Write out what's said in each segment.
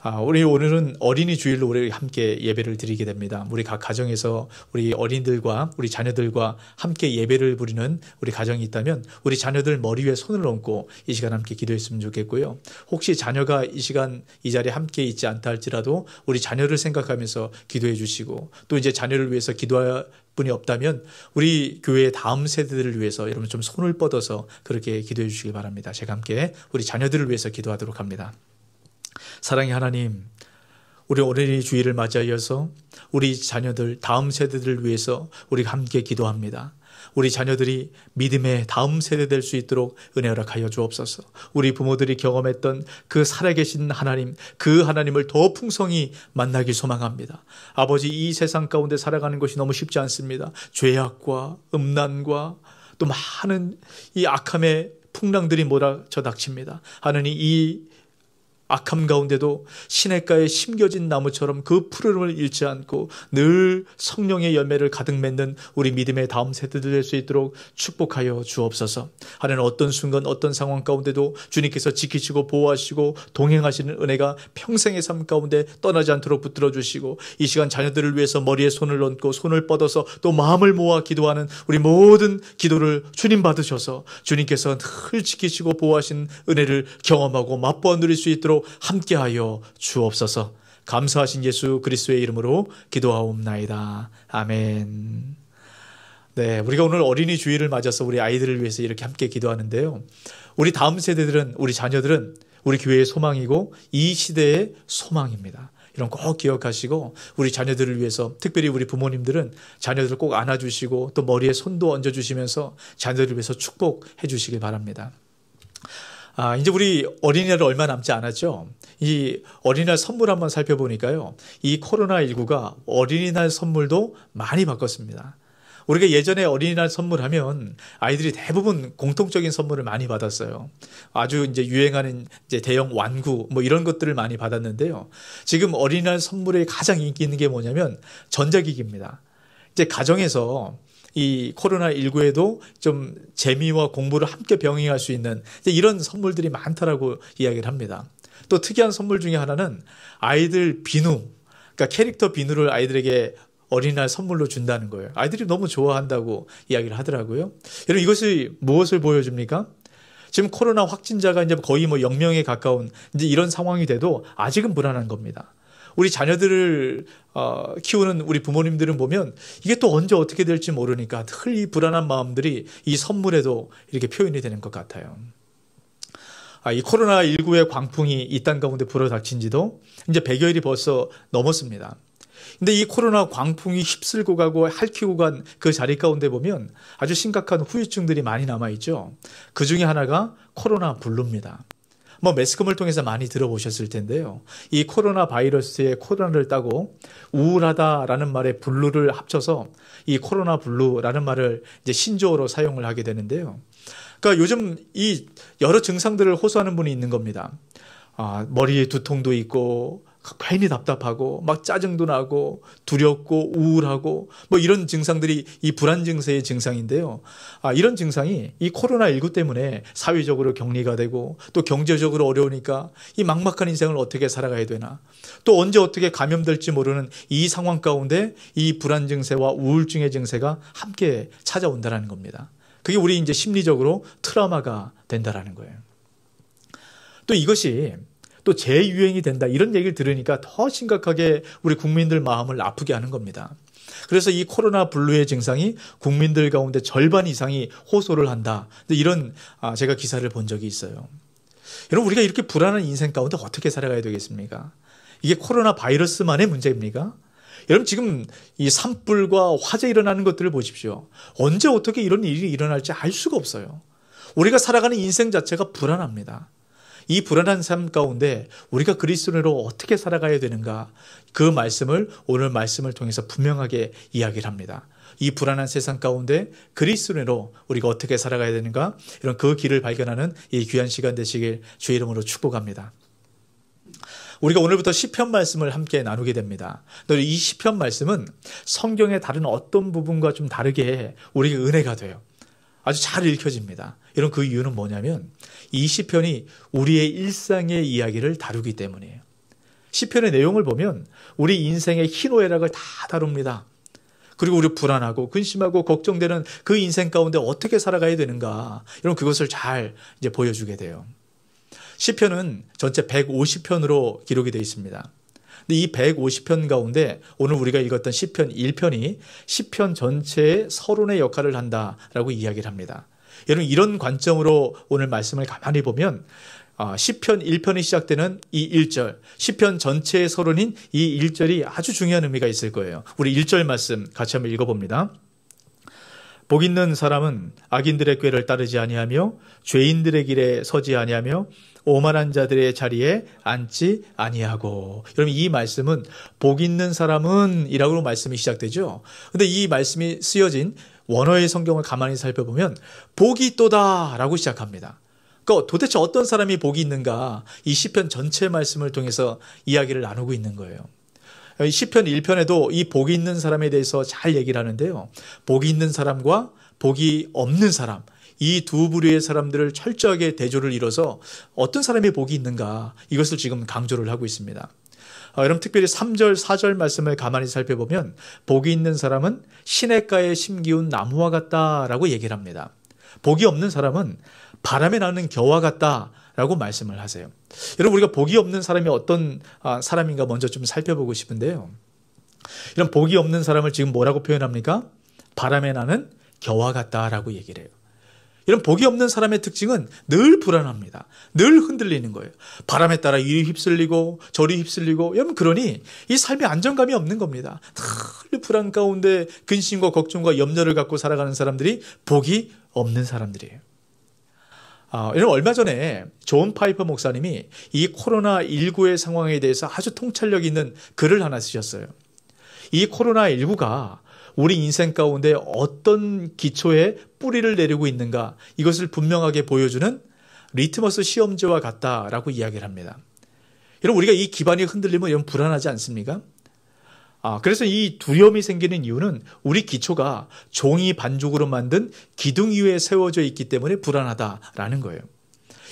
우리 오늘은 어린이 주일로 우리 함께 예배를 드리게 됩니다. 우리 각 가정에서 우리 어린들과 우리 자녀들과 함께 예배를 부리는 우리 가정이 있다면 우리 자녀들 머리 위에 손을 얹고 이 시간 함께 기도했으면 좋겠고요. 혹시 자녀가 이 시간 이 자리에 함께 있지 않다 할지라도 우리 자녀를 생각하면서 기도해 주시고 또 이제 자녀를 위해서 기도할 분이 없다면 우리 교회의 다음 세대들을 위해서 여러분 좀 손을 뻗어서 그렇게 기도해 주시기 바랍니다. 제가 함께 우리 자녀들을 위해서 기도하도록 합니다. 사랑의 하나님, 우리 어린이 주일을 맞이하여서 우리 자녀들, 다음 세대들을 위해서 우리가 함께 기도합니다. 우리 자녀들이 믿음의 다음 세대 될 수 있도록 은혜 허락하여 주옵소서. 우리 부모들이 경험했던 그 살아계신 하나님, 그 하나님을 더 풍성히 만나길 소망합니다. 아버지, 이 세상 가운데 살아가는 것이 너무 쉽지 않습니다. 죄악과 음란과 또 많은 이 악함의 풍랑들이 몰아쳐 닥칩니다. 하나님, 이 악함 가운데도 시냇가에 심겨진 나무처럼 그 푸르름을 잃지 않고 늘 성령의 열매를 가득 맺는 우리 믿음의 다음 세대들 될 수 있도록 축복하여 주옵소서. 하나님, 어떤 순간 어떤 상황 가운데도 주님께서 지키시고 보호하시고 동행하시는 은혜가 평생의 삶 가운데 떠나지 않도록 붙들어 주시고 이 시간 자녀들을 위해서 머리에 손을 얹고 손을 뻗어서 또 마음을 모아 기도하는 우리 모든 기도를 주님 받으셔서 주님께서 늘 지키시고 보호하신 은혜를 경험하고 맛보아 누릴 수 있도록 함께하여 주옵소서. 감사하신 예수 그리스도의 이름으로 기도하옵나이다. 아멘. 네, 우리가 오늘 어린이 주일을 맞아서 우리 아이들을 위해서 이렇게 함께 기도하는데요. 우리 다음 세대들은, 우리 자녀들은 우리 교회의 소망이고 이 시대의 소망입니다. 이런 꼭 기억하시고 우리 자녀들을 위해서, 특별히 우리 부모님들은 자녀들을 꼭 안아주시고 또 머리에 손도 얹어주시면서 자녀들을 위해서 축복해 주시길 바랍니다. 이제 우리 어린이날 얼마 남지 않았죠. 이 어린이날 선물 한번 살펴보니까요. 이 코로나19가 어린이날 선물도 많이 바꿨습니다. 우리가 예전에 어린이날 선물하면 아이들이 대부분 공통적인 선물을 많이 받았어요. 아주 이제 유행하는 이제 대형 완구 뭐 이런 것들을 많이 받았는데요. 지금 어린이날 선물에 가장 인기 있는 게 뭐냐면 전자기기입니다. 이제 가정에서 이 코로나19에도 좀 재미와 공부를 함께 병행할 수 있는 이런 선물들이 많다라고 이야기를 합니다. 또 특이한 선물 중에 하나는 아이들 비누, 그러니까 캐릭터 비누를 아이들에게 어린이날 선물로 준다는 거예요. 아이들이 너무 좋아한다고 이야기를 하더라고요. 여러분, 이것이 무엇을 보여줍니까? 지금 코로나 확진자가 이제 거의 뭐 0명에 가까운 이제 이런 상황이 돼도 아직은 불안한 겁니다. 우리 자녀들을 키우는 우리 부모님들은 보면 이게 또 언제 어떻게 될지 모르니까 늘 이 불안한 마음들이 이 선물에도 이렇게 표현이 되는 것 같아요. 이 코로나19의 광풍이 이 땅 가운데 불어닥친 지도 이제 100여일이 벌써 넘었습니다. 근데 이 코로나 광풍이 휩쓸고 가고 핥히고 간 그 자리 가운데 보면 아주 심각한 후유증들이 많이 남아있죠. 그 중에 하나가 코로나 블루입니다. 뭐 매스컴을 통해서 많이 들어보셨을 텐데요. 이 코로나 바이러스의 코로나를 따고 우울하다라는 말에 블루를 합쳐서 이 코로나 블루라는 말을 이제 신조어로 사용을 하게 되는데요. 그러니까 요즘 이 여러 증상들을 호소하는 분이 있는 겁니다. 머리에 두통도 있고 괜히 답답하고 막 짜증도 나고 두렵고 우울하고 뭐 이런 증상들이 이 불안 증세의 증상인데요. 이런 증상이 이 코로나19 때문에 사회적으로 격리가 되고 또 경제적으로 어려우니까 이 막막한 인생을 어떻게 살아가야 되나, 또 언제 어떻게 감염될지 모르는 이 상황 가운데 이 불안 증세와 우울증의 증세가 함께 찾아온다는 겁니다. 그게 우리 이제 심리적으로 트라우마가 된다라는 거예요. 또 이것이 또 재유행이 된다, 이런 얘기를 들으니까 더 심각하게 우리 국민들 마음을 아프게 하는 겁니다. 그래서 이 코로나 블루의 증상이 국민들 가운데 절반 이상이 호소를 한다, 이런 제가 기사를 본 적이 있어요. 여러분, 우리가 이렇게 불안한 인생 가운데 어떻게 살아가야 되겠습니까? 이게 코로나 바이러스만의 문제입니까? 여러분, 지금 이 산불과 화재 일어나는 것들을 보십시오. 언제 어떻게 이런 일이 일어날지 알 수가 없어요. 우리가 살아가는 인생 자체가 불안합니다. 이 불안한 삶 가운데 우리가 그리스도인으로 어떻게 살아가야 되는가, 그 말씀을 오늘 말씀을 통해서 분명하게 이야기를 합니다. 이 불안한 세상 가운데 그리스도인으로 우리가 어떻게 살아가야 되는가, 이런 그 길을 발견하는 이 귀한 시간 되시길 주의 이름으로 축복합니다. 우리가 오늘부터 시편 말씀을 함께 나누게 됩니다. 이 시편 말씀은 성경의 다른 어떤 부분과 좀 다르게 우리에게 은혜가 돼요. 아주 잘 읽혀집니다. 이런 그 이유는 뭐냐면 이 시편이 우리의 일상의 이야기를 다루기 때문이에요. 시편의 내용을 보면 우리 인생의 희노애락을 다 다룹니다. 그리고 우리 불안하고 근심하고 걱정되는 그 인생 가운데 어떻게 살아가야 되는가, 이런 그것을 잘 이제 보여주게 돼요. 시편은 전체 150편으로 기록이 되어 있습니다. 근데 이 150편 가운데 오늘 우리가 읽었던 시편 1편이 시편 전체의 서론의 역할을 한다라고 이야기를 합니다. 여러분, 이런 관점으로 오늘 말씀을 가만히 보면 시편 1편이 시작되는 이 1절, 시편 전체의 서론인 이 1절이 아주 중요한 의미가 있을 거예요. 우리 1절 말씀 같이 한번 읽어봅니다. 복 있는 사람은 악인들의 꾀를 따르지 아니하며 죄인들의 길에 서지 아니하며 오만한 자들의 자리에 앉지 아니하고. 여러분, 이 말씀은 복 있는 사람은 이라고 말씀이 시작되죠. 근데 이 말씀이 쓰여진 원어의 성경을 가만히 살펴보면 복이 있도다 라고 시작합니다. 그러니까 도대체 어떤 사람이 복이 있는가, 이 시편 전체 말씀을 통해서 이야기를 나누고 있는 거예요. 시편 1편에도 이 복이 있는 사람에 대해서 잘 얘기를 하는데요. 복이 있는 사람과 복이 없는 사람, 이 두 부류의 사람들을 철저하게 대조를 이뤄서 어떤 사람이 복이 있는가, 이것을 지금 강조를 하고 있습니다. 여러분, 특별히 3절, 4절 말씀을 가만히 살펴보면 복이 있는 사람은 시냇가에 심기운 나무와 같다라고 얘기를 합니다. 복이 없는 사람은 바람에 나는 겨와 같다라고 말씀을 하세요. 여러분, 우리가 복이 없는 사람이 어떤 사람인가 먼저 좀 살펴보고 싶은데요. 이런 복이 없는 사람을 지금 뭐라고 표현합니까? 바람에 나는 겨와 같다라고 얘기를 해요. 이런 복이 없는 사람의 특징은 늘 불안합니다. 늘 흔들리는 거예요. 바람에 따라 이리 휩쓸리고 저리 휩쓸리고, 여러분, 그러니 이 삶에 안정감이 없는 겁니다. 늘 불안 가운데 근심과 걱정과 염려를 갖고 살아가는 사람들이 복이 없는 사람들이에요. 여러분, 얼마 전에 존 파이퍼 목사님이 이 코로나19의 상황에 대해서 아주 통찰력 있는 글을 하나 쓰셨어요. 이 코로나19가 우리 인생 가운데 어떤 기초에 뿌리를 내리고 있는가, 이것을 분명하게 보여주는 리트머스 시험지와 같다라고 이야기를 합니다. 여러분, 우리가 이 기반이 흔들리면 여러분 불안하지 않습니까? 그래서 이 두려움이 생기는 이유는 우리 기초가 종이 반죽으로 만든 기둥 위에 세워져 있기 때문에 불안하다라는 거예요.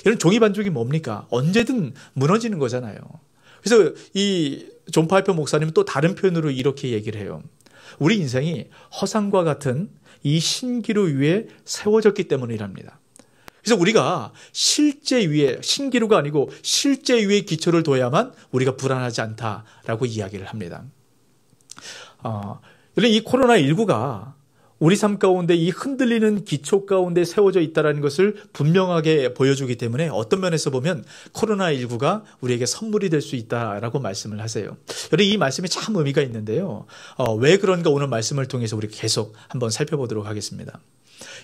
이런 종이 반죽이 뭡니까? 언제든 무너지는 거잖아요. 그래서 이 존 파이퍼 목사님은 또 다른 표현으로 이렇게 얘기를 해요. 우리 인생이 허상과 같은 이 신기루 위에 세워졌기 때문이랍니다. 그래서 우리가 실제 위에, 신기루가 아니고 실제 위에 기초를 둬야만 우리가 불안하지 않다라고 이야기를 합니다. 이 코로나19가 우리 삶 가운데 이 흔들리는 기초 가운데 세워져 있다는 것을 분명하게 보여주기 때문에 어떤 면에서 보면 코로나19가 우리에게 선물이 될 수 있다라고 말씀을 하세요. 여러분, 이 말씀이 참 의미가 있는데요. 왜 그런가 오늘 말씀을 통해서 우리 계속 한번 살펴보도록 하겠습니다.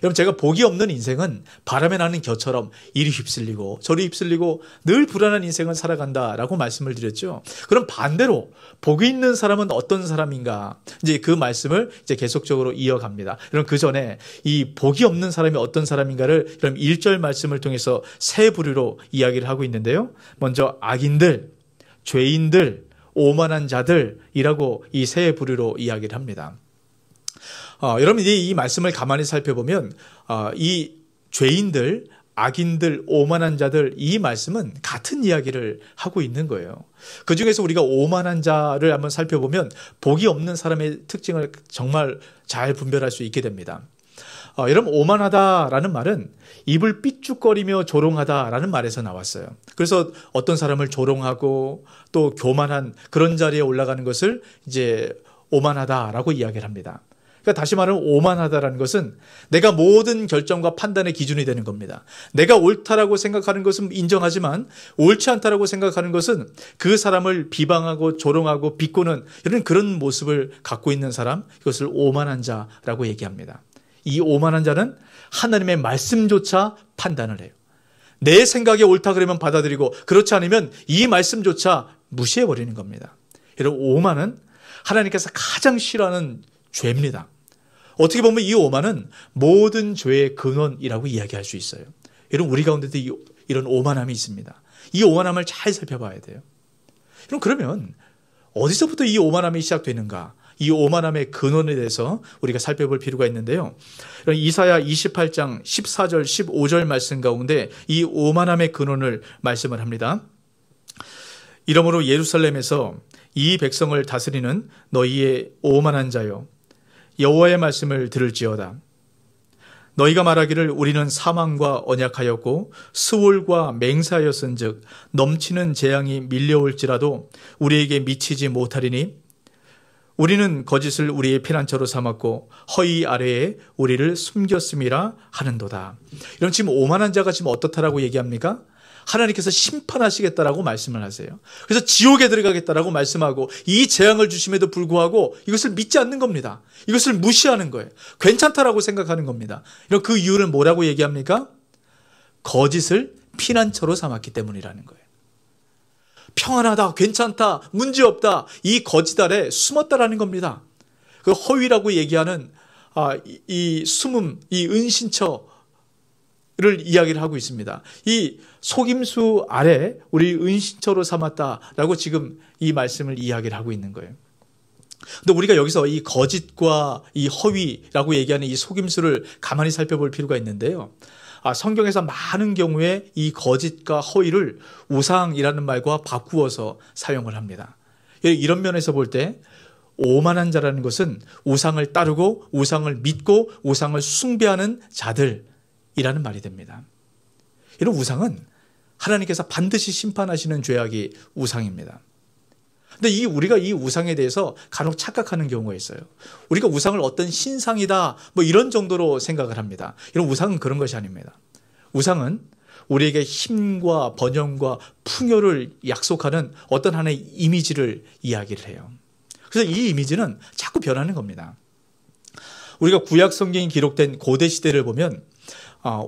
여러분, 제가 복이 없는 인생은 바람에 나는 겨처럼 이리 휩쓸리고 저리 휩쓸리고 늘 불안한 인생을 살아간다라고 말씀을 드렸죠. 그럼 반대로 복이 있는 사람은 어떤 사람인가? 이제 그 말씀을 이제 계속적으로 이어갑니다. 여러분, 그 전에 이 복이 없는 사람이 어떤 사람인가를 여러분 1절 말씀을 통해서 세 부류로 이야기를 하고 있는데요. 먼저 악인들, 죄인들, 오만한 자들이라고 이 세 부류로 이야기를 합니다. 여러분이 이 말씀을 가만히 살펴보면 이 죄인들, 악인들, 오만한 자들, 이 말씀은 같은 이야기를 하고 있는 거예요. 그중에서 우리가 오만한 자를 한번 살펴보면 복이 없는 사람의 특징을 정말 잘 분별할 수 있게 됩니다. 여러분, 오만하다라는 말은 입을 삐죽거리며 조롱하다라는 말에서 나왔어요. 그래서 어떤 사람을 조롱하고 또 교만한 그런 자리에 올라가는 것을 이제 오만하다라고 이야기를 합니다. 그러니까 다시 말하면 오만하다라는 것은 내가 모든 결정과 판단의 기준이 되는 겁니다. 내가 옳다라고 생각하는 것은 인정하지만 옳지 않다라고 생각하는 것은 그 사람을 비방하고 조롱하고 비꼬는 이런 그런 모습을 갖고 있는 사람, 이것을 오만한 자라고 얘기합니다. 이 오만한 자는 하나님의 말씀조차 판단을 해요. 내 생각이 옳다 그러면 받아들이고 그렇지 않으면 이 말씀조차 무시해버리는 겁니다. 여러분, 오만은 하나님께서 가장 싫어하는 죄입니다. 어떻게 보면 이 오만은 모든 죄의 근원이라고 이야기할 수 있어요. 여러분, 우리 가운데도 이런 오만함이 있습니다. 이 오만함을 잘 살펴봐야 돼요. 그러면 어디서부터 이 오만함이 시작되는가? 이 오만함의 근원에 대해서 우리가 살펴볼 필요가 있는데요. 이사야 28장 14절 15절 말씀 가운데 이 오만함의 근원을 말씀을 합니다. 이러므로 예루살렘에서 이 백성을 다스리는 너희의 오만한 자여, 여호와의 말씀을 들을지어다. 너희가 말하기를 우리는 사망과 언약하였고 스올과 맹세하였은즉 넘치는 재앙이 밀려올지라도 우리에게 미치지 못하리니 우리는 거짓을 우리의 피난처로 삼았고 허위 아래에 우리를 숨겼음이라 하는도다. 이런 지금 오만한 자가 지금 어떻다라고 얘기합니까? 하나님께서 심판하시겠다라고 말씀을 하세요. 그래서 지옥에 들어가겠다라고 말씀하고 이 재앙을 주심에도 불구하고 이것을 믿지 않는 겁니다. 이것을 무시하는 거예요. 괜찮다라고 생각하는 겁니다. 이런 그 이유는 뭐라고 얘기합니까? 거짓을 피난처로 삼았기 때문이라는 거예요. 평안하다, 괜찮다, 문제없다, 이 거짓 아래 숨었다라는 겁니다. 그 허위라고 얘기하는 이 숨음, 이 은신처 를 이야기를 하고 있습니다. 이 속임수 아래 우리 은신처로 삼았다라고 지금 이 말씀을 이야기를 하고 있는 거예요. 근데 우리가 여기서 이 거짓과 이 허위라고 얘기하는 이 속임수를 가만히 살펴볼 필요가 있는데요. 성경에서 많은 경우에 이 거짓과 허위를 우상이라는 말과 바꾸어서 사용을 합니다. 이런 면에서 볼 때 오만한 자라는 것은 우상을 따르고 우상을 믿고 우상을 숭배하는 자들 이라는 말이 됩니다. 이런 우상은 하나님께서 반드시 심판하시는 죄악이 우상입니다. 근데 우리가 이 우상에 대해서 간혹 착각하는 경우가 있어요. 우리가 우상을 어떤 신상이다 뭐 이런 정도로 생각을 합니다. 이런 우상은 그런 것이 아닙니다. 우상은 우리에게 힘과 번영과 풍요를 약속하는 어떤 하나의 이미지를 이야기를 해요. 그래서 이 이미지는 자꾸 변하는 겁니다. 우리가 구약 성경이 기록된 고대 시대를 보면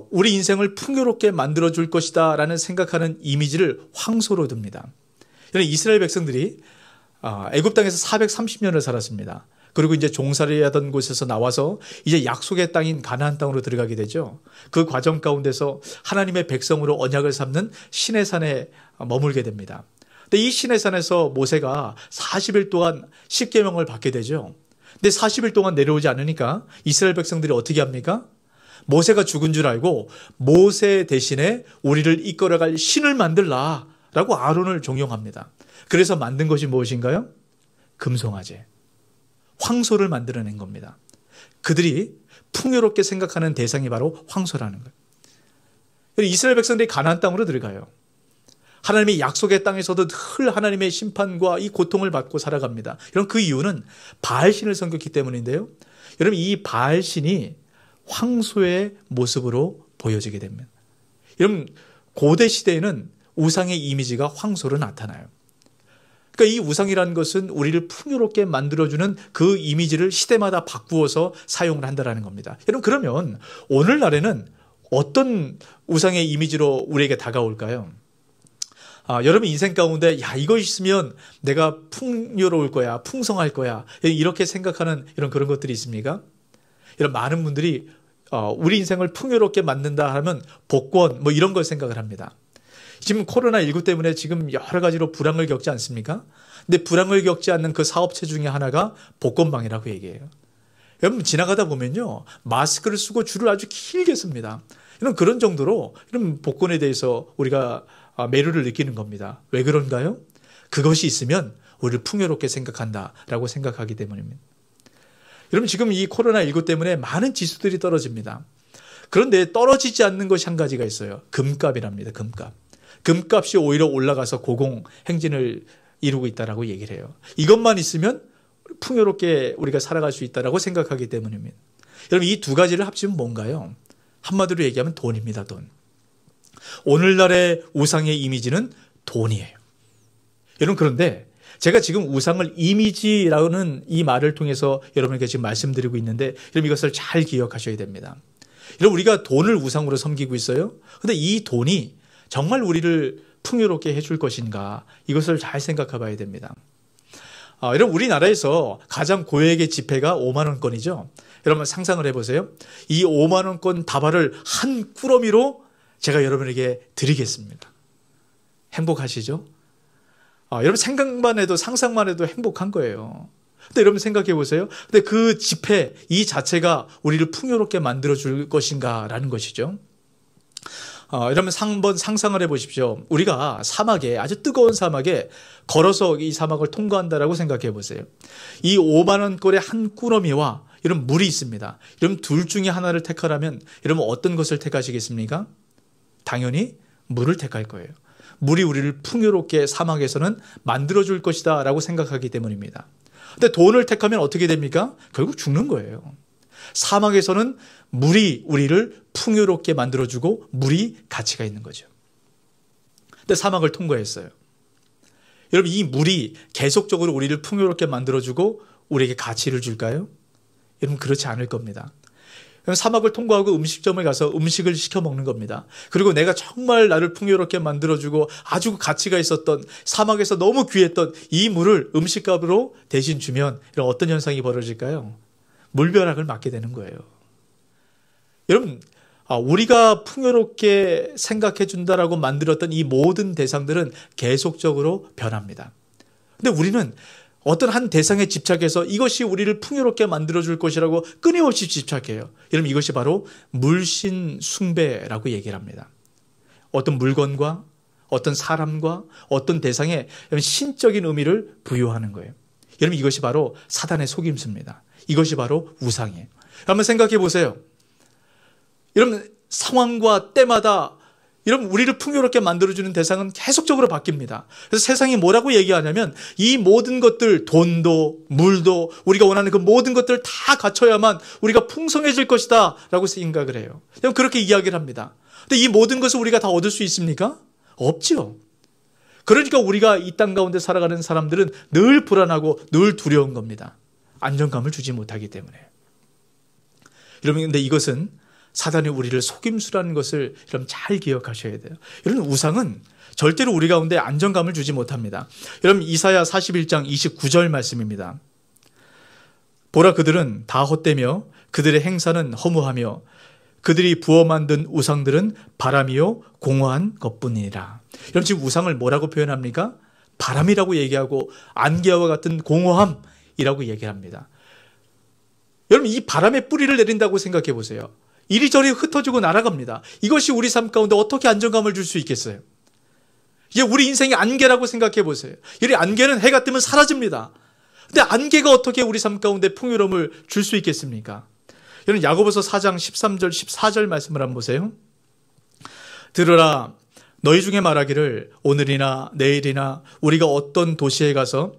우리 인생을 풍요롭게 만들어줄 것이다 라는 생각하는 이미지를 황소로 듭니다. 이스라엘 백성들이 애굽 땅에서 430년을 살았습니다. 그리고 이제 종살이 하던 곳에서 나와서 이제 약속의 땅인 가나안 땅으로 들어가게 되죠. 그 과정 가운데서 하나님의 백성으로 언약을 삼는 시내산에 머물게 됩니다. 근데 이 시내산에서 모세가 40일 동안 십계명을 받게 되죠. 근데 40일 동안 내려오지 않으니까 이스라엘 백성들이 어떻게 합니까? 모세가 죽은 줄 알고 모세 대신에 우리를 이끌어갈 신을 만들라라고 아론을 종용합니다. 그래서 만든 것이 무엇인가요? 금송아지, 황소를 만들어낸 겁니다. 그들이 풍요롭게 생각하는 대상이 바로 황소라는 거예요. 이스라엘 백성들이 가나안 땅으로 들어가요. 하나님의 약속의 땅에서도 늘 하나님의 심판과 이 고통을 받고 살아갑니다. 이런 그 이유는 바알신을 섬겼기 때문인데요. 여러분, 이 바알신이 황소의 모습으로 보여지게 됩니다. 여러분, 고대 시대에는 우상의 이미지가 황소로 나타나요. 그러니까 이 우상이라는 것은 우리를 풍요롭게 만들어주는 그 이미지를 시대마다 바꾸어서 사용을 한다는 겁니다. 여러분, 그러면 오늘날에는 어떤 우상의 이미지로 우리에게 다가올까요? 여러분 인생 가운데 이거 있으면 내가 풍요로울 거야, 풍성할 거야 이렇게 생각하는 이런 그런 것들이 있습니까? 이런 많은 분들이 우리 인생을 풍요롭게 만든다 하면 복권 뭐 이런 걸 생각을 합니다. 지금 코로나19 때문에 지금 여러 가지로 불황을 겪지 않습니까? 근데 불황을 겪지 않는 그 사업체 중에 하나가 복권방이라고 얘기해요. 여러분 지나가다 보면요, 마스크를 쓰고 줄을 아주 길게 씁니다. 이런 그런 정도로 이런 복권에 대해서 우리가 매료를 느끼는 겁니다. 왜 그런가요? 그것이 있으면 우리를 풍요롭게 생각한다라고 생각하기 때문입니다. 여러분 지금 이 코로나19 때문에 많은 지수들이 떨어집니다. 그런데 떨어지지 않는 것이 한 가지가 있어요. 금값이랍니다. 금값. 금값이 오히려 올라가서 고공행진을 이루고 있다라고 얘기를 해요. 이것만 있으면 풍요롭게 우리가 살아갈 수 있다라고 생각하기 때문입니다. 여러분 이 두 가지를 합치면 뭔가요? 한마디로 얘기하면 돈입니다. 돈. 오늘날의 우상의 이미지는 돈이에요. 여러분 그런데 제가 지금 우상을 이미지라는 이 말을 통해서 여러분에게 지금 말씀드리고 있는데 여러분 이것을 잘 기억하셔야 됩니다. 여러분 우리가 돈을 우상으로 섬기고 있어요. 그런데 이 돈이 정말 우리를 풍요롭게 해줄 것인가 이것을 잘 생각해 봐야 됩니다. 여러분 우리나라에서 가장 고액의 지폐가 5만 원권이죠. 여러분 상상을 해보세요. 이 5만 원권 다발을 한 꾸러미로 제가 여러분에게 드리겠습니다. 행복하시죠? 여러분 생각만 해도 상상만 해도 행복한 거예요. 근데 여러분 생각해 보세요. 근데 그 지폐 이 자체가 우리를 풍요롭게 만들어 줄 것인가라는 것이죠. 이러면 한번 상상을 해보십시오. 우리가 사막에, 아주 뜨거운 사막에 걸어서 이 사막을 통과한다라고 생각해 보세요. 이 5만 원꼴의 한 꾸러미와 이런 물이 있습니다. 이러면 둘 중에 하나를 택하라면 이러면 어떤 것을 택하시겠습니까? 당연히 물을 택할 거예요. 물이 우리를 풍요롭게 사막에서는 만들어줄 것이다 라고 생각하기 때문입니다. 근데 돈을 택하면 어떻게 됩니까? 결국 죽는 거예요. 사막에서는 물이 우리를 풍요롭게 만들어주고 물이 가치가 있는 거죠. 근데 사막을 통과했어요. 여러분, 이 물이 계속적으로 우리를 풍요롭게 만들어주고 우리에게 가치를 줄까요? 여러분, 그렇지 않을 겁니다. 사막을 통과하고 음식점에 가서 음식을 시켜 먹는 겁니다. 그리고 내가 정말 나를 풍요롭게 만들어주고 아주 가치가 있었던, 사막에서 너무 귀했던 이 물을 음식값으로 대신 주면 이런 어떤 현상이 벌어질까요? 물벼락을 맞게 되는 거예요. 여러분, 우리가 풍요롭게 생각해 준다라고 만들었던 이 모든 대상들은 계속적으로 변합니다. 근데 우리는 어떤 한 대상에 집착해서 이것이 우리를 풍요롭게 만들어줄 것이라고 끊임없이 집착해요. 여러분, 이것이 바로 물신 숭배라고 얘기를 합니다. 어떤 물건과 어떤 사람과 어떤 대상에 신적인 의미를 부여하는 거예요. 여러분, 이것이 바로 사단의 속임수입니다. 이것이 바로 우상이에요. 한번 생각해 보세요. 여러분, 상황과 때마다 여러분, 우리를 풍요롭게 만들어주는 대상은 계속적으로 바뀝니다. 그래서 세상이 뭐라고 얘기하냐면 이 모든 것들, 돈도 물도 우리가 원하는 그 모든 것들을 다 갖춰야만 우리가 풍성해질 것이다 라고 생각을 해요. 그렇게 이야기를 합니다. 근데 이 모든 것을 우리가 다 얻을 수 있습니까? 없죠. 그러니까 우리가 이 땅 가운데 살아가는 사람들은 늘 불안하고 늘 두려운 겁니다. 안정감을 주지 못하기 때문에. 여러분, 근데 이것은 사단이 우리를 속임수라는 것을 여러분 잘 기억하셔야 돼요. 여러분, 우상은 절대로 우리 가운데 안정감을 주지 못합니다. 여러분, 이사야 41장 29절 말씀입니다. 보라, 그들은 다 헛되며 그들의 행사는 허무하며 그들이 부어 만든 우상들은 바람이요 공허한 것뿐이니라. 여러분, 지금 우상을 뭐라고 표현합니까? 바람이라고 얘기하고 안개와 같은 공허함이라고 얘기합니다. 여러분, 이 바람에 뿌리를 내린다고 생각해 보세요. 이리저리 흩어지고 날아갑니다. 이것이 우리 삶 가운데 어떻게 안정감을 줄 수 있겠어요? 이게 우리 인생의 안개라고 생각해 보세요. 이 안개는 해가 뜨면 사라집니다. 근데 안개가 어떻게 우리 삶 가운데 풍요로움을 줄 수 있겠습니까? 여러분, 야고보서 4장 13절 14절 말씀을 한번 보세요. 들으라, 너희 중에 말하기를 오늘이나 내일이나 우리가 어떤 도시에 가서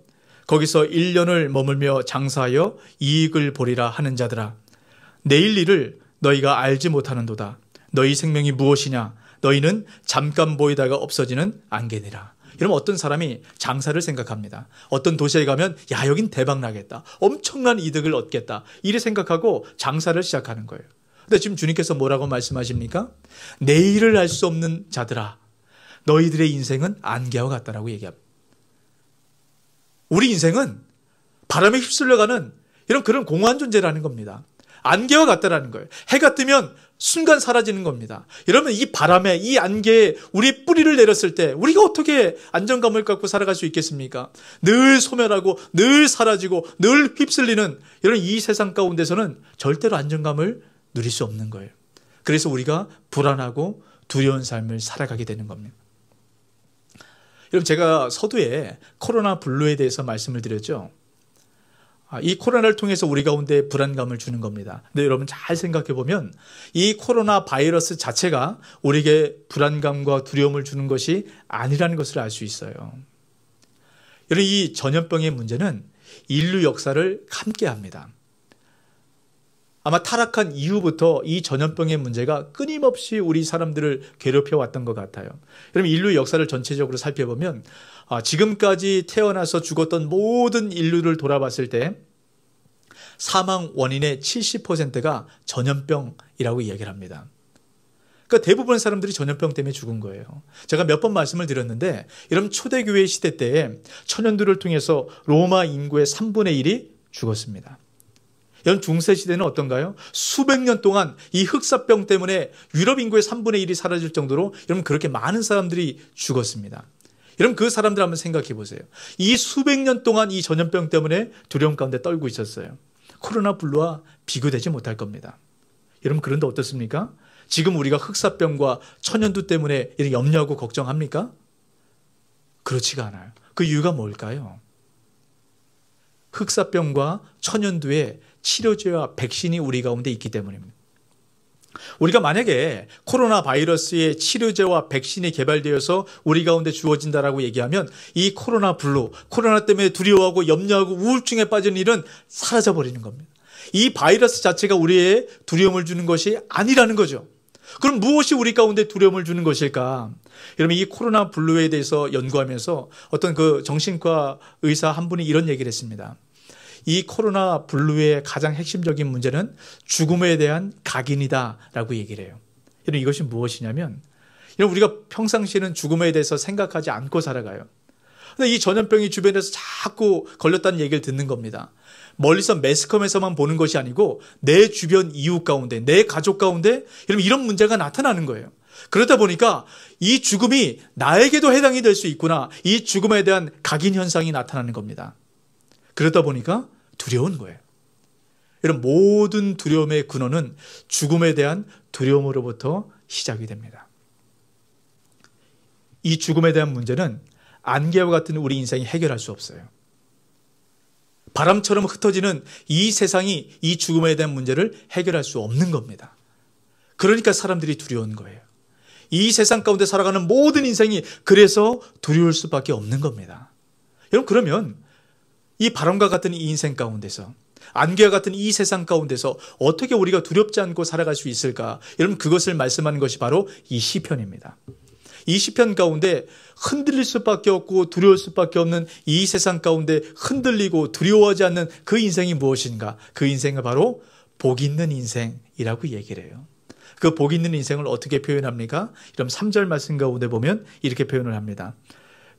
거기서 1년을 머물며 장사하여 이익을 보리라 하는 자들아, 내일 일을 너희가 알지 못하는도다. 너희 생명이 무엇이냐? 너희는 잠깐 보이다가 없어지는 안개니라. 여러분, 어떤 사람이 장사를 생각합니다. 어떤 도시에 가면 야, 여긴 대박 나겠다. 엄청난 이득을 얻겠다. 이래 생각하고 장사를 시작하는 거예요. 근데 지금 주님께서 뭐라고 말씀하십니까? 내일을 알 수 없는 자들아, 너희들의 인생은 안개와 같다라고 얘기합니다. 우리 인생은 바람에 휩쓸려가는 이런 그런 공허한 존재라는 겁니다. 안개와 같다라는 거예요. 해가 뜨면 순간 사라지는 겁니다. 여러분, 이 바람에, 이 안개에 우리 뿌리를 내렸을 때 우리가 어떻게 안정감을 갖고 살아갈 수 있겠습니까? 늘 소멸하고 늘 사라지고 늘 휩쓸리는 이런 이 세상 가운데서는 절대로 안정감을 누릴 수 없는 거예요. 그래서 우리가 불안하고 두려운 삶을 살아가게 되는 겁니다. 여러분, 제가 서두에 코로나 블루에 대해서 말씀을 드렸죠. 이 코로나를 통해서 우리 가운데 불안감을 주는 겁니다. 근데 여러분, 잘 생각해 보면 이 코로나 바이러스 자체가 우리에게 불안감과 두려움을 주는 것이 아니라는 것을 알 수 있어요. 여러분, 이 전염병의 문제는 인류 역사를 함께합니다. 아마 타락한 이후부터 이 전염병의 문제가 끊임없이 우리 사람들을 괴롭혀왔던 것 같아요. 여러분, 인류 역사를 전체적으로 살펴보면 지금까지 태어나서 죽었던 모든 인류를 돌아봤을 때 사망 원인의 70%가 전염병이라고 이야기를 합니다. 그러니까 대부분의 사람들이 전염병 때문에 죽은 거예요. 제가 몇 번 말씀을 드렸는데, 여러분, 초대교회 시대 때에 천연두를 통해서 로마 인구의 3분의 1이 죽었습니다. 여러분, 중세시대는 어떤가요? 수백 년 동안 이 흑사병 때문에 유럽 인구의 3분의 1이 사라질 정도로 여러분 그렇게 많은 사람들이 죽었습니다. 여러분, 그 사람들 한번 생각해 보세요. 이 수백 년 동안 이 전염병 때문에 두려움 가운데 떨고 있었어요. 코로나 블루와 비교되지 못할 겁니다. 여러분, 그런데 어떻습니까? 지금 우리가 흑사병과 천연두 때문에 이렇게 염려하고 걱정합니까? 그렇지가 않아요. 그 이유가 뭘까요? 흑사병과 천연두의 치료제와 백신이 우리 가운데 있기 때문입니다. 우리가 만약에 코로나 바이러스의 치료제와 백신이 개발되어서 우리 가운데 주어진다라고 얘기하면 이 코로나 블루, 코로나 때문에 두려워하고 염려하고 우울증에 빠지는 일은 사라져 버리는 겁니다. 이 바이러스 자체가 우리의 두려움을 주는 것이 아니라는 거죠. 그럼 무엇이 우리 가운데 두려움을 주는 것일까? 여러분, 이 코로나 블루에 대해서 연구하면서 어떤 그 정신과 의사 한 분이 이런 얘기를 했습니다. 이 코로나 블루의 가장 핵심적인 문제는 죽음에 대한 각인이다라고 얘기를 해요. 여러분, 이것이 무엇이냐면, 여러분, 우리가 평상시에는 죽음에 대해서 생각하지 않고 살아가요. 근데 이 전염병이 주변에서 자꾸 걸렸다는 얘기를 듣는 겁니다. 멀리서 매스컴에서만 보는 것이 아니고 내 주변 이웃 가운데, 내 가족 가운데 여러분 이런 문제가 나타나는 거예요. 그러다 보니까 이 죽음이 나에게도 해당이 될 수 있구나. 이 죽음에 대한 각인 현상이 나타나는 겁니다. 그러다 보니까 두려운 거예요. 이런 모든 두려움의 근원은 죽음에 대한 두려움으로부터 시작이 됩니다. 이 죽음에 대한 문제는 안개와 같은 우리 인생이 해결할 수 없어요. 바람처럼 흩어지는 이 세상이 이 죽음에 대한 문제를 해결할 수 없는 겁니다. 그러니까 사람들이 두려운 거예요. 이 세상 가운데 살아가는 모든 인생이 그래서 두려울 수밖에 없는 겁니다. 여러분, 그러면 이 바람과 같은 이 인생 가운데서, 안개와 같은 이 세상 가운데서 어떻게 우리가 두렵지 않고 살아갈 수 있을까? 여러분, 그것을 말씀하는 것이 바로 이 시편입니다. 이 시편 가운데 흔들릴 수밖에 없고 두려울 수밖에 없는 이 세상 가운데 흔들리고 두려워하지 않는 그 인생이 무엇인가? 그 인생은 바로 복 있는 인생이라고 얘기를 해요. 그 복 있는 인생을 어떻게 표현합니까? 그럼 3절 말씀 가운데 보면 이렇게 표현을 합니다.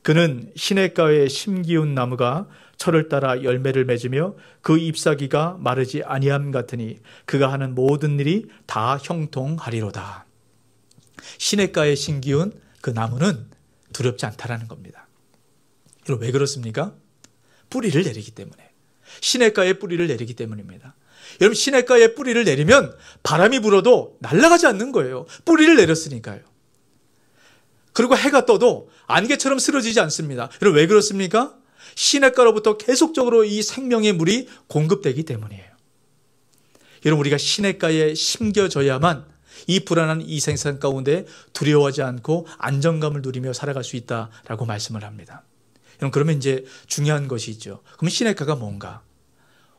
그는 시냇가에 심기운 나무가 철을 따라 열매를 맺으며 그 잎사귀가 마르지 아니함 같으니 그가 하는 모든 일이 다 형통하리로다. 시냇가에 심기운 그 나무는 두렵지 않다라는 겁니다. 여러분, 왜 그렇습니까? 뿌리를 내리기 때문에. 시냇가에 뿌리를 내리기 때문입니다. 여러분, 시냇가에 뿌리를 내리면 바람이 불어도 날아가지 않는 거예요. 뿌리를 내렸으니까요. 그리고 해가 떠도 안개처럼 쓰러지지 않습니다. 여러분, 왜 그렇습니까? 시냇가로부터 계속적으로 이 생명의 물이 공급되기 때문이에요. 여러분, 우리가 시냇가에 심겨져야만 이 불안한 이 세상 가운데 두려워하지 않고 안정감을 누리며 살아갈 수 있다라고 말씀을 합니다. 여러분, 그러면 이제 중요한 것이 있죠. 그럼 시냇가가 뭔가?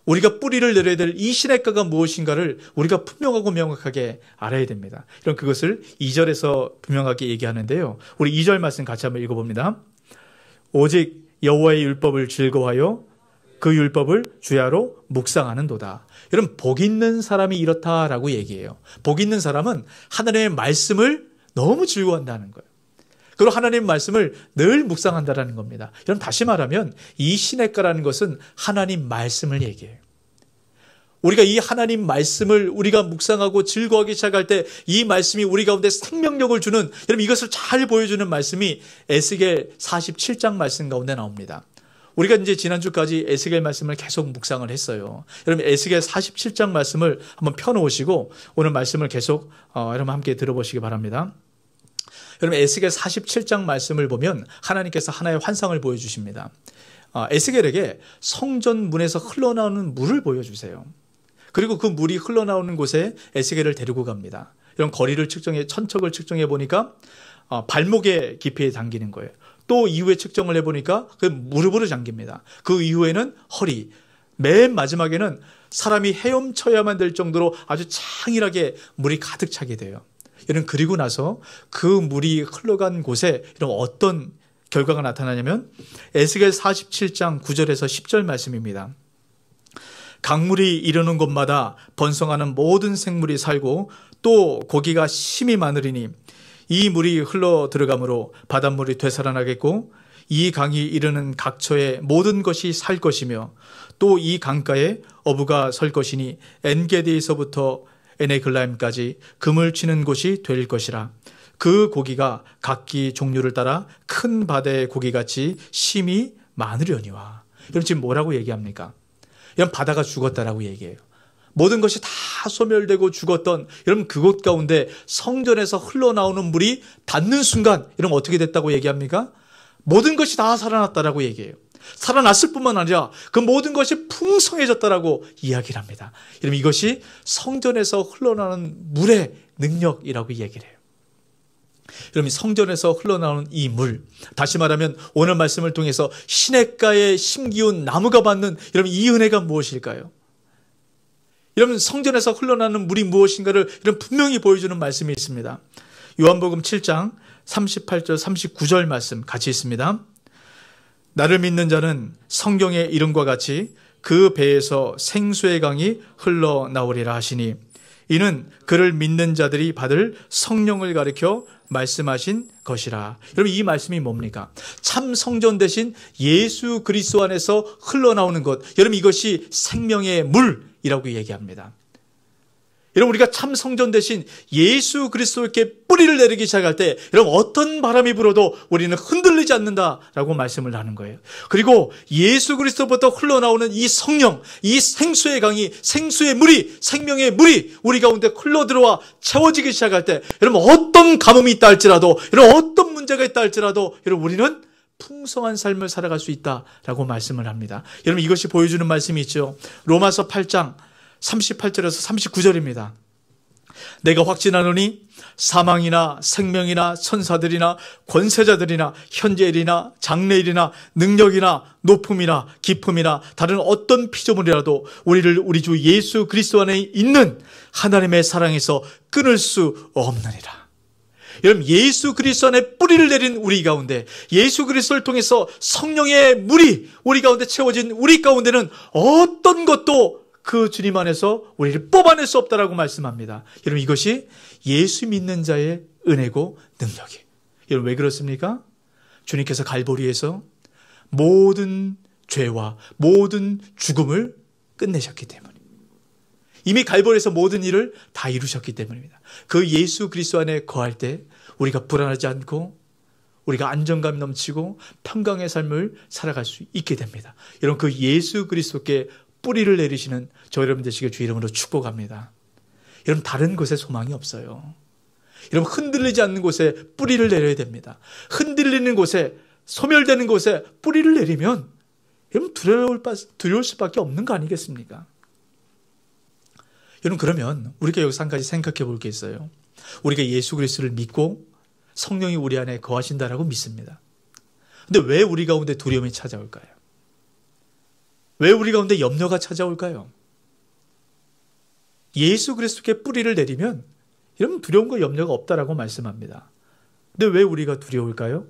우리가 뿌리를 내려야 될 이 시냇가가 무엇인가를 우리가 분명하고 명확하게 알아야 됩니다. 이런 그것을 2절에서 분명하게 얘기하는데요. 우리 2절 말씀 같이 한번 읽어봅니다. 오직 여호와의 율법을 즐거워하여 그 율법을 주야로 묵상하는도다. 여러분, 복 있는 사람이 이렇다라고 얘기해요. 복 있는 사람은 하나님의 말씀을 너무 즐거워한다는 거예요. 그리고 하나님의 말씀을 늘 묵상한다라는 겁니다. 여러분, 다시 말하면 이 시냇가라는 것은 하나님 말씀을 얘기해요. 우리가 이 하나님 말씀을 우리가 묵상하고 즐거워하기 시작할 때 이 말씀이 우리 가운데 생명력을 주는, 여러분, 이것을 잘 보여주는 말씀이 에스겔 47장 말씀 가운데 나옵니다. 우리가 이제 지난주까지 에스겔 말씀을 계속 묵상을 했어요. 여러분, 에스겔 47장 말씀을 한번 펴놓으시고 오늘 말씀을 계속 여러분 함께 들어보시기 바랍니다. 여러분, 에스겔 47장 말씀을 보면 하나님께서 하나의 환상을 보여주십니다. 에스겔에게 성전 문에서 흘러나오는 물을 보여주세요. 그리고 그 물이 흘러나오는 곳에 에스겔을 데리고 갑니다. 이런 거리를 측정해, 천척을 측정해 보니까 발목의 깊이에 담기는 거예요. 또 이후에 측정을 해보니까 그 무릎으로 잠깁니다. 그 이후에는 허리, 맨 마지막에는 사람이 헤엄쳐야만 될 정도로 아주 창일하게 물이 가득 차게 돼요. 이런, 그리고 나서 그 물이 흘러간 곳에 이런 어떤 결과가 나타나냐면 에스겔 47장 9절에서 10절 말씀입니다. 강물이 이르는 곳마다 번성하는 모든 생물이 살고 또 고기가 심이 많으리니 이 물이 흘러 들어가므로 바닷물이 되살아나겠고 이 강이 이르는 각처에 모든 것이 살 것이며 또 이 강가에 어부가 설 것이니 엔게디에서부터 에네글라임까지 금을 치는 곳이 될 것이라. 그 고기가 각기 종류를 따라 큰 바다의 고기같이 심이 많으려니와. 여러분, 지금 뭐라고 얘기합니까? 이런 바다가 죽었다라고 얘기해요. 모든 것이 다 소멸되고 죽었던 여러분 그곳 가운데 성전에서 흘러나오는 물이 닿는 순간 여러분 어떻게 됐다고 얘기합니까? 모든 것이 다 살아났다라고 얘기해요. 살아났을 뿐만 아니라 그 모든 것이 풍성해졌다라고 이야기를 합니다. 여러분 이것이 성전에서 흘러나오는 물의 능력이라고 얘기를 해요. 여러분 성전에서 흘러나오는 이 물, 다시 말하면 오늘 말씀을 통해서 시냇가에 심기운 나무가 받는 여러분 이 은혜가 무엇일까요? 여러분 성전에서 흘러나오는 물이 무엇인가를 여러분 분명히 보여주는 말씀이 있습니다. 요한복음 7장 38절 39절 말씀 같이 있습니다. 나를 믿는 자는 성경의 이름과 같이 그 배에서 생수의 강이 흘러나오리라 하시니 이는 그를 믿는 자들이 받을 성령을 가리켜 말씀하신 것이라. 여러분 이 말씀이 뭡니까? 참 성전 대신 예수 그리스도 안에서 흘러나오는 것, 여러분 이것이 생명의 물이라고 얘기합니다. 여러분 우리가 참 성전 대신 예수 그리스도께 뿌리를 내리기 시작할 때 여러분 어떤 바람이 불어도 우리는 흔들리지 않는다라고 말씀을 하는 거예요. 그리고 예수 그리스도부터 흘러나오는 이 성령, 이 생수의 강이, 생수의 물이, 생명의 물이 우리 가운데 흘러들어와 채워지기 시작할 때 여러분 어떤 가뭄이 있다 할지라도, 여러분 어떤 문제가 있다 할지라도 여러분 우리는 풍성한 삶을 살아갈 수 있다라고 말씀을 합니다. 여러분 이것이 보여주는 말씀이 있죠. 로마서 8장 38절에서 39절입니다. 내가 확신하노니 사망이나 생명이나 천사들이나 권세자들이나 현재일이나 장래일이나 능력이나 높음이나 깊음이나 다른 어떤 피조물이라도 우리를 우리 주 예수 그리스도 안에 있는 하나님의 사랑에서 끊을 수 없느니라. 여러분 예수 그리스도 안에 뿌리를 내린 우리 가운데, 예수 그리스도를 통해서 성령의 물이 우리 가운데 채워진 우리 가운데는 어떤 것도 그 주님 안에서 우리를 뽑아낼 수 없다라고 말씀합니다. 여러분 이것이 예수 믿는 자의 은혜고 능력이에요. 여러분 왜 그렇습니까? 주님께서 갈보리에서 모든 죄와 모든 죽음을 끝내셨기 때문에, 이미 갈보리에서 모든 일을 다 이루셨기 때문입니다. 그 예수 그리스도 안에 거할 때 우리가 불안하지 않고 우리가 안정감 넘치고 평강의 삶을 살아갈 수 있게 됩니다. 여러분 그 예수 그리스도께 뿌리를 내리시는 저 여러분 되시길 주 이름으로 축복합니다. 여러분 다른 곳에 소망이 없어요. 여러분 흔들리지 않는 곳에 뿌리를 내려야 됩니다. 흔들리는 곳에, 소멸되는 곳에 뿌리를 내리면 여러분 두려울 수밖에 없는 거 아니겠습니까? 여러분 그러면 우리가 여기서 한 가지 생각해 볼 게 있어요. 우리가 예수 그리스도를 믿고 성령이 우리 안에 거하신다라고 믿습니다. 근데 왜 우리 가운데 두려움이 찾아올까요? 왜 우리 가운데 염려가 찾아올까요? 예수 그리스도께 뿌리를 내리면 여러분 두려움과 염려가 없다라고 말씀합니다. 근데 왜 우리가 두려울까요?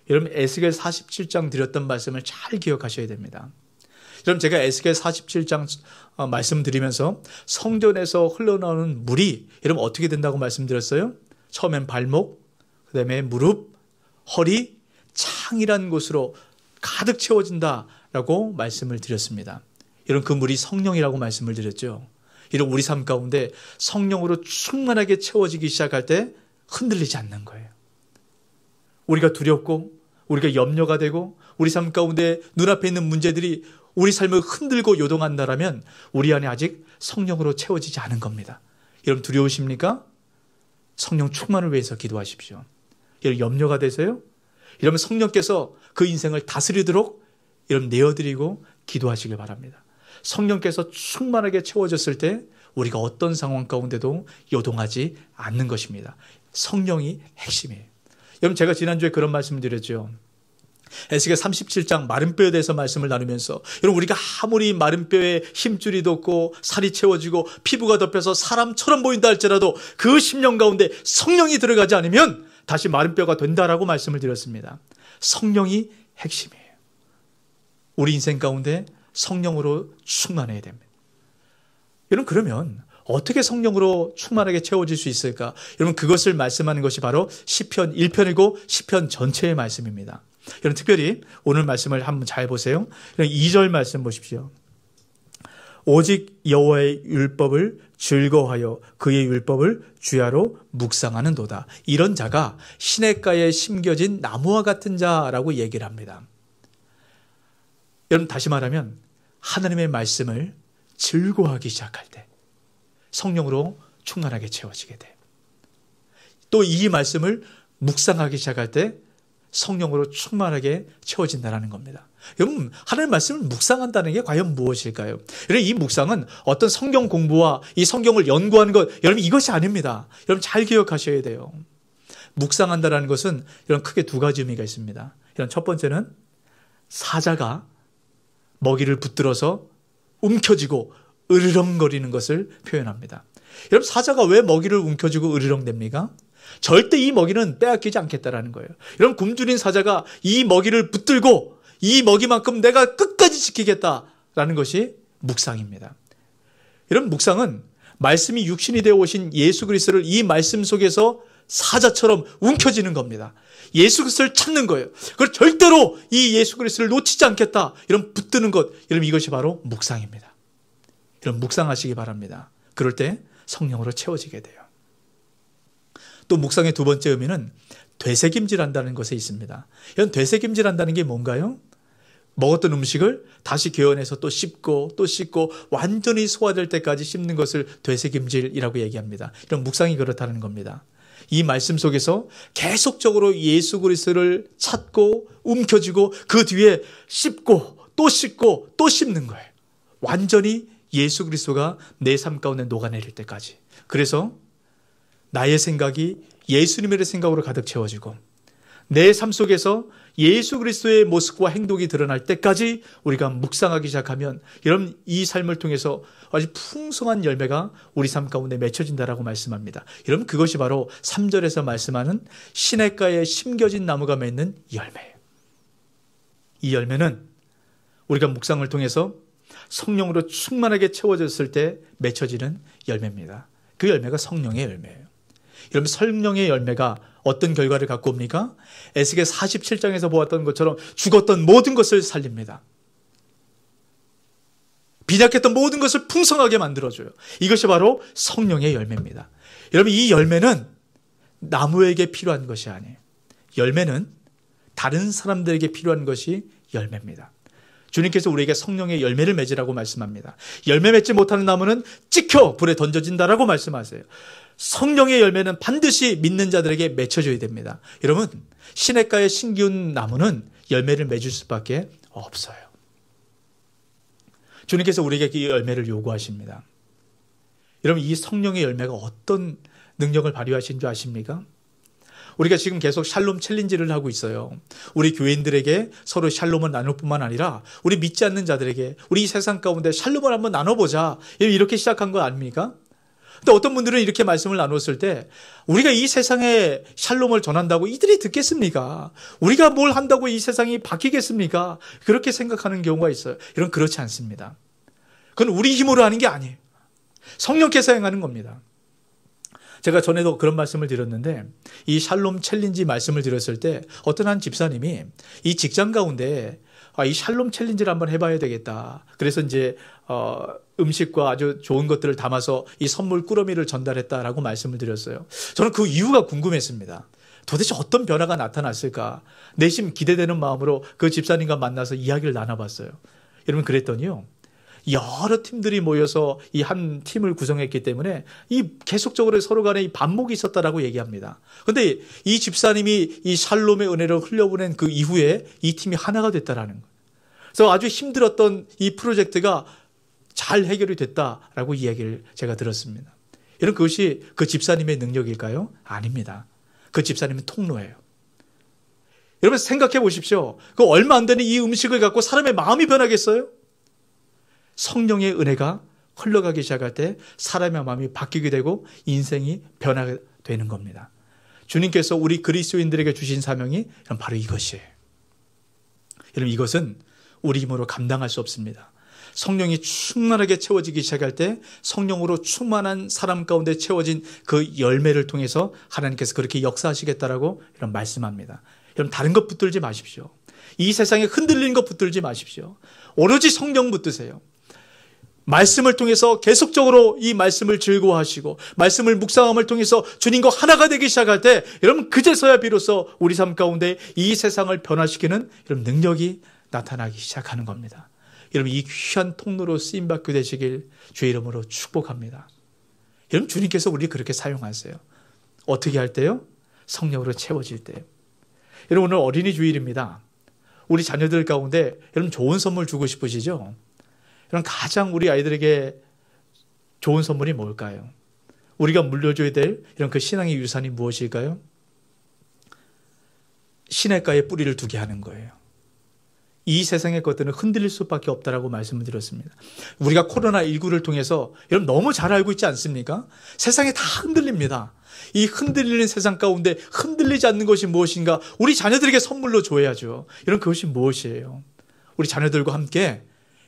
여러분 에스겔 47장 드렸던 말씀을 잘 기억하셔야 됩니다. 여러분 제가 에스겔 47장 말씀드리면서 성전에서 흘러나오는 물이 여러분 어떻게 된다고 말씀드렸어요? 처음엔 발목, 그 다음에 무릎, 허리, 창이란 곳으로 가득 채워진다라고 말씀을 드렸습니다. 여러분 그 물이 성령이라고 말씀을 드렸죠. 이런 우리 삶 가운데 성령으로 충만하게 채워지기 시작할 때 흔들리지 않는 거예요. 우리가 두렵고 우리가 염려가 되고 우리 삶 가운데 눈앞에 있는 문제들이 우리 삶을 흔들고 요동한다라면 우리 안에 아직 성령으로 채워지지 않은 겁니다. 여러분 두려우십니까? 성령 충만을 위해서 기도하십시오. 여러분 염려가 되세요? 여러분 성령께서 그 인생을 다스리도록 여러분 내어드리고 기도하시길 바랍니다. 성령께서 충만하게 채워졌을 때 우리가 어떤 상황 가운데도 요동하지 않는 것입니다. 성령이 핵심이에요. 여러분 제가 지난주에 그런 말씀을 드렸죠. 에스겔 37장 마른 뼈에 대해서 말씀을 나누면서 여러분 우리가 아무리 마른 뼈에 힘줄이 돋고 살이 채워지고 피부가 덮여서 사람처럼 보인다 할지라도 그 심령 가운데 성령이 들어가지 않으면 다시 마른 뼈가 된다라고 말씀을 드렸습니다. 성령이 핵심이에요. 우리 인생 가운데 성령으로 충만해야 됩니다. 여러분 그러면 어떻게 성령으로 충만하게 채워질 수 있을까? 여러분 그것을 말씀하는 것이 바로 시편 1편이고 시편 전체의 말씀입니다. 여러분 특별히 오늘 말씀을 한번 잘 보세요. 2절 말씀 보십시오. 오직 여호와의 율법을 즐거워하여 그의 율법을 주야로 묵상하는도다. 이런 자가 시냇가에 심겨진 나무와 같은 자라고 얘기를 합니다. 여러분 다시 말하면 하나님의 말씀을 즐거워하기 시작할 때, 성령으로 충만하게 채워지게 돼요. 또 이 말씀을 묵상하기 시작할 때 성령으로 충만하게 채워진다는 겁니다. 여러분, 하나님의 말씀을 묵상한다는 게 과연 무엇일까요? 여러분, 이 묵상은 어떤 성경 공부와 이 성경을 연구하는 것, 여러분 이것이 아닙니다. 여러분 잘 기억하셔야 돼요. 묵상한다는 것은 이런 크게 두 가지 의미가 있습니다. 이런 첫 번째는 사자가 먹이를 붙들어서 움켜쥐고 으르렁거리는 것을 표현합니다. 여러분, 사자가 왜 먹이를 움켜쥐고 으르렁댑니까? 절대 이 먹이는 빼앗기지 않겠다라는 거예요. 이런 굶주린 사자가 이 먹이를 붙들고 이 먹이만큼 내가 끝까지 지키겠다라는 것이 묵상입니다. 이런 묵상은 말씀이 육신이 되어 오신 예수 그리스도를 이 말씀 속에서 사자처럼 움켜쥐는 겁니다. 예수 그리스도를 찾는 거예요. 그걸 절대로 이 예수 그리스도를 놓치지 않겠다. 이런 붙드는 것, 여러분 이것이 바로 묵상입니다. 이런 묵상하시기 바랍니다. 그럴 때 성령으로 채워지게 돼요. 또 묵상의 두 번째 의미는 되새김질한다는 것에 있습니다. 이런 되새김질한다는 게 뭔가요? 먹었던 음식을 다시 개어내서 또 씹고 또 씹고 완전히 소화될 때까지 씹는 것을 되새김질이라고 얘기합니다. 이런 묵상이 그렇다는 겁니다. 이 말씀 속에서 계속적으로 예수 그리스도를 찾고 움켜쥐고 그 뒤에 씹고 또 씹는 거예요. 완전히 예수 그리스도가 내 삶 가운데 녹아내릴 때까지. 그래서 나의 생각이 예수님의 생각으로 가득 채워지고 내 삶 속에서 예수 그리스도의 모습과 행동이 드러날 때까지 우리가 묵상하기 시작하면 여러분 이 삶을 통해서 아주 풍성한 열매가 우리 삶 가운데 맺혀진다라고 말씀합니다. 여러분 그것이 바로 3절에서 말씀하는 시냇가에 심겨진 나무가 맺는 열매예요. 이 열매는 우리가 묵상을 통해서 성령으로 충만하게 채워졌을 때 맺혀지는 열매입니다. 그 열매가 성령의 열매예요. 여러분 성령의 열매가 어떤 결과를 갖고 옵니까? 에스겔 47장에서 보았던 것처럼 죽었던 모든 것을 살립니다. 빈약했던 모든 것을 풍성하게 만들어줘요. 이것이 바로 성령의 열매입니다. 여러분 이 열매는 나무에게 필요한 것이 아니에요. 열매는 다른 사람들에게 필요한 것이 열매입니다. 주님께서 우리에게 성령의 열매를 맺으라고 말씀합니다. 열매 맺지 못하는 나무는 찍혀 불에 던져진다라고 말씀하세요. 성령의 열매는 반드시 믿는 자들에게 맺혀져야 됩니다. 여러분 시냇가에 심기운 나무는 열매를 맺을 수밖에 없어요. 주님께서 우리에게 이 열매를 요구하십니다. 여러분 이 성령의 열매가 어떤 능력을 발휘하신 줄 아십니까? 우리가 지금 계속 샬롬 챌린지를 하고 있어요. 우리 교인들에게 서로 샬롬을 나눌 뿐만 아니라 우리 믿지 않는 자들에게 우리 이 세상 가운데 샬롬을 한번 나눠보자. 이렇게 시작한 거 아닙니까? 근데 어떤 분들은 이렇게 말씀을 나눴을 때 우리가 이 세상에 샬롬을 전한다고 이들이 듣겠습니까? 우리가 뭘 한다고 이 세상이 바뀌겠습니까? 그렇게 생각하는 경우가 있어요. 이런 그렇지 않습니다. 그건 우리 힘으로 하는 게 아니에요. 성령께서 행하는 겁니다. 제가 전에도 그런 말씀을 드렸는데 이 샬롬 챌린지 말씀을 드렸을 때 어떤 한 집사님이 이 직장 가운데 이 샬롬 챌린지를 한번 해봐야 되겠다. 그래서 이제 음식과 아주 좋은 것들을 담아서 이 선물 꾸러미를 전달했다라고 말씀을 드렸어요. 저는 그 이유가 궁금했습니다. 도대체 어떤 변화가 나타났을까? 내심 기대되는 마음으로 그 집사님과 만나서 이야기를 나눠봤어요. 여러분 그랬더니요. 여러 팀들이 모여서 이 한 팀을 구성했기 때문에 이 계속적으로 서로 간에 이 반목이 있었다라고 얘기합니다. 그런데 이 집사님이 이 샬롬의 은혜를 흘려보낸 그 이후에 이 팀이 하나가 됐다라는 거예요. 그래서 아주 힘들었던 이 프로젝트가 잘 해결이 됐다라고 이야기를 제가 들었습니다. 여러분 그것이 그 집사님의 능력일까요? 아닙니다. 그 집사님은 통로예요. 여러분 생각해 보십시오. 그 얼마 안 되는 이 음식을 갖고 사람의 마음이 변하겠어요? 성령의 은혜가 흘러가기 시작할 때 사람의 마음이 바뀌게 되고 인생이 변화가 되는 겁니다. 주님께서 우리 그리스도인들에게 주신 사명이 바로 이것이에요. 여러분 이것은 우리 힘으로 감당할 수 없습니다. 성령이 충만하게 채워지기 시작할 때 성령으로 충만한 사람 가운데 채워진 그 열매를 통해서 하나님께서 그렇게 역사하시겠다라고 이런 말씀합니다. 여러분 다른 것 붙들지 마십시오. 이 세상에 흔들리는 것 붙들지 마십시오. 오로지 성령 붙드세요. 말씀을 통해서 계속적으로 이 말씀을 즐거워하시고 말씀을 묵상함을 통해서 주님과 하나가 되기 시작할 때 여러분 그제서야 비로소 우리 삶 가운데 이 세상을 변화시키는 이런 능력이 나타나기 시작하는 겁니다. 여러분 이 귀한 통로로 쓰임받게 되시길 주의 이름으로 축복합니다. 여러분 주님께서 우리 그렇게 사용하세요. 어떻게 할 때요? 성령으로 채워질 때요. 여러분 오늘 어린이 주일입니다. 우리 자녀들 가운데 여러분 좋은 선물 주고 싶으시죠? 여러분 가장 우리 아이들에게 좋은 선물이 뭘까요? 우리가 물려줘야 될 이런 그 신앙의 유산이 무엇일까요? 시냇가에 뿌리를 두게 하는 거예요. 이 세상의 것들은 흔들릴 수밖에 없다라고 말씀을 드렸습니다. 우리가 코로나19를 통해서 여러분 너무 잘 알고 있지 않습니까? 세상이 다 흔들립니다. 이 흔들리는 세상 가운데 흔들리지 않는 것이 무엇인가? 우리 자녀들에게 선물로 줘야죠. 이런 그것이 무엇이에요? 우리 자녀들과 함께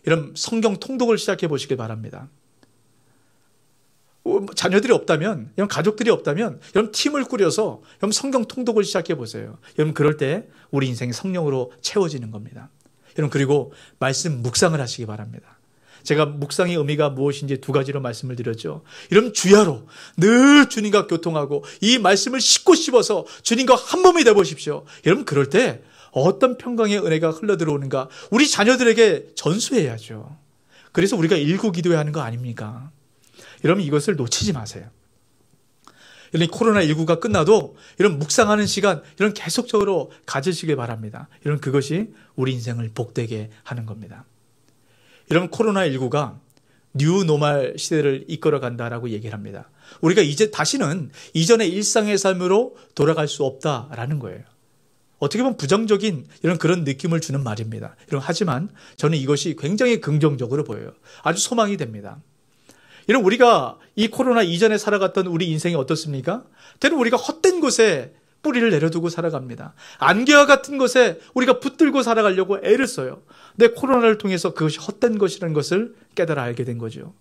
이런 성경 통독을 시작해 보시길 바랍니다. 자녀들이 없다면, 여러분 가족들이 없다면, 여러분 팀을 꾸려서 여러분 성경 통독을 시작해 보세요. 여러분 그럴 때 우리 인생이 성령으로 채워지는 겁니다. 여러분 그리고 말씀 묵상을 하시기 바랍니다. 제가 묵상의 의미가 무엇인지 두 가지로 말씀을 드렸죠. 여러분 주야로 늘 주님과 교통하고 이 말씀을 씹고 씹어서 주님과 한 몸이 되어보십시오. 여러분 그럴 때 어떤 평강의 은혜가 흘러들어오는가 우리 자녀들에게 전수해야죠. 그래서 우리가 일구 기도해야 하는 거 아닙니까? 여러분 이것을 놓치지 마세요. 이런 코로나19가 끝나도 이런 묵상하는 시간 이런 계속적으로 가지시길 바랍니다. 이런 그것이 우리 인생을 복되게 하는 겁니다. 이런 코로나19가 뉴노멀 시대를 이끌어 간다라고 얘기를 합니다. 우리가 이제 다시는 이전의 일상의 삶으로 돌아갈 수 없다라는 거예요. 어떻게 보면 부정적인 이런 그런 느낌을 주는 말입니다. 하지만 저는 이것이 굉장히 긍정적으로 보여요. 아주 소망이 됩니다. 이런 우리가 이 코로나 이전에 살아갔던 우리 인생이 어떻습니까? 때로 우리가 헛된 곳에 뿌리를 내려두고 살아갑니다. 안개와 같은 것에 우리가 붙들고 살아가려고 애를 써요. 근데 코로나를 통해서 그것이 헛된 것이라는 것을 깨달아 알게 된 거죠.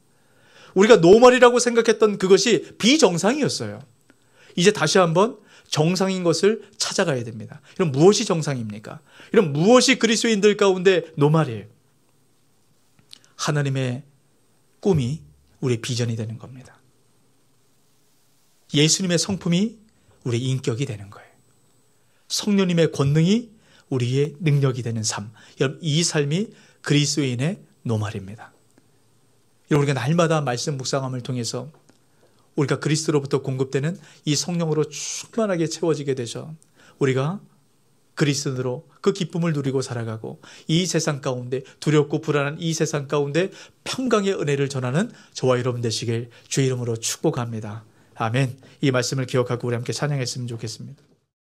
우리가 노멀이라고 생각했던 그것이 비정상이었어요. 이제 다시 한번 정상인 것을 찾아가야 됩니다. 이런 무엇이 정상입니까? 이런 무엇이 그리스도인들 가운데 노멀이에요? 하나님의 꿈이 우리의 비전이 되는 겁니다. 예수님의 성품이 우리의 인격이 되는 거예요. 성령님의 권능이 우리의 능력이 되는 삶. 여러분 이 삶이 그리스도인의 노말입니다. 우리가 날마다 말씀 묵상함을 통해서 우리가 그리스도로부터 공급되는 이 성령으로 충만하게 채워지게 되죠. 우리가 그리스도로 그 기쁨을 누리고 살아가고 이 세상 가운데 두렵고 불안한 이 세상 가운데 평강의 은혜를 전하는 저와 여러분 되시길 주의 이름으로 축복합니다. 아멘. 이 말씀을 기억하고 우리 함께 찬양했으면 좋겠습니다.